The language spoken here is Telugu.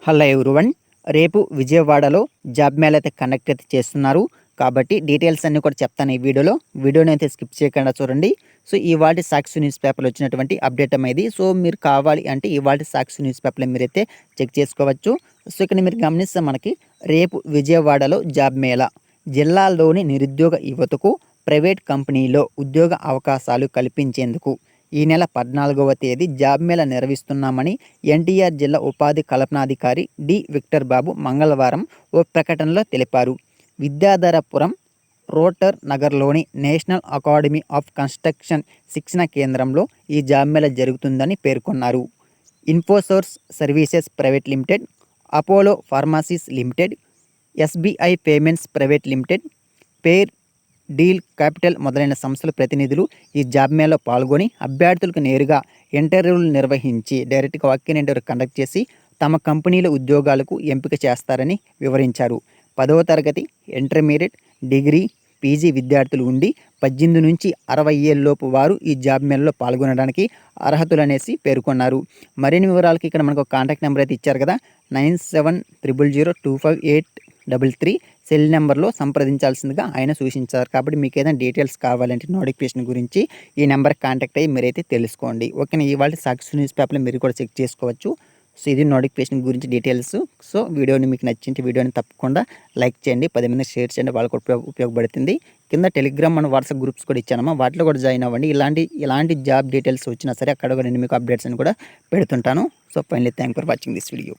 Hello everyone. రేపు విజయవాడలో జాబ్ మేళా అయితే కండక్ట్ అయితే చేస్తున్నారు. కాబట్టి డీటెయిల్స్ అన్నీ కూడా చెప్తాను ఈ వీడియోలో. వీడియోని అయితే స్కిప్ చేయకుండా చూడండి. సో ఇవాల్టి సాక్షి న్యూస్ పేపర్‌లో వచ్చినటువంటి అప్డేట్ ఇది. సో మీరు కావాలి అంటే ఇవాల్టి సాక్షి న్యూస్ పేపర్‌లో మీరైతే చెక్ చేసుకోవచ్చు. సో ఇక్కడ మీరు గమనిస్తే మనకి రేపు విజయవాడలో జాబ్ మేళా, జిల్లాల్లోని నిరుద్యోగ యువతకు ప్రైవేట్ కంపెనీలో ఉద్యోగ అవకాశాలు కల్పించేందుకు ఈ నెల 14వ తేదీ జాబ్ మేళా నిర్వహిస్తున్నామని ఎన్టీఆర్ జిల్లా ఉపాధి కల్పనాధికారి డి విక్టర్ బాబు మంగళవారం ఓ ప్రకటనలో తెలిపారు. విద్యాధరపురం రోటర్ నగర్లోని నేషనల్ అకాడమీ ఆఫ్ కన్స్ట్రక్షన్ శిక్షణ కేంద్రంలో ఈ జాబ్ మేళా జరుగుతుందని పేర్కొన్నారు. Infosource services private limited, Apollo pharmacies limited, SBI payments private limited, Pair Deal Capital మొదలైన సంస్థల ప్రతినిధులు ఈ జాబ్ మేళాలో పాల్గొని అభ్యర్థులకు నేరుగా ఇంటర్వ్యూలు నిర్వహించి డైరెక్ట్గా వాక్-ఇన్ ఇంటర్వ్యూ కండక్ట్ చేసి తమ కంపెనీల ఉద్యోగాలకు ఎంపిక చేస్తారని వివరించారు. 10వ తరగతి, ఇంటర్మీడియట్, డిగ్రీ, పీజీ విద్యార్థులు ఉండి 18 నుంచి 60 ఏళ్ళలోపు వారు ఈ జాబ్ మేళాలో పాల్గొనడానికి అర్హతలు అనేసి పేర్కొన్నారు. మరిన్ని వివరాలకి ఇక్కడ మనకు కాంటాక్ట్ నెంబర్ అయితే ఇచ్చారు కదా, 9700025833 సెల్ నెంబర్లో సంప్రదించాల్సిందిగా ఆయన సూచించారు. కాబట్టి మీకు ఏదైనా డీటెయిల్స్ కావాలంటే నోటిఫికేషన్ గురించి ఈ నెంబర్కి కాంటాక్ట్ అయ్యి మీరైతే తెలుసుకోండి. ఓకేనా. ఇవాళ సాక్షి న్యూస్ పేపర్లో మీరు కూడా చెక్ చేసుకోవచ్చు. సో ఇది నోటిఫికేషన్ గురించి డీటెయిల్స్. సో వీడియోని మీకు నచ్చింటే వీడియోని తప్పకుండా లైక్ చేయండి, 10 మందికి షేర్ చేయండి, వాళ్ళకు ఉపయోగపడుతుంది. కింద టెలిగ్రామ్ అండ్ వాట్సాప్ గ్రూప్స్ కూడా ఇచ్చానమ్మా, వాటిలో కూడా జాయిన్ అవ్వండి. ఇలాంటి జాబ్ డీటెయిల్స్ వచ్చినా సరే అక్కడ కూడా నేను మీకు అప్డేట్స్ అని కూడా పెడుతుంటాను. So finally thank for watching this video.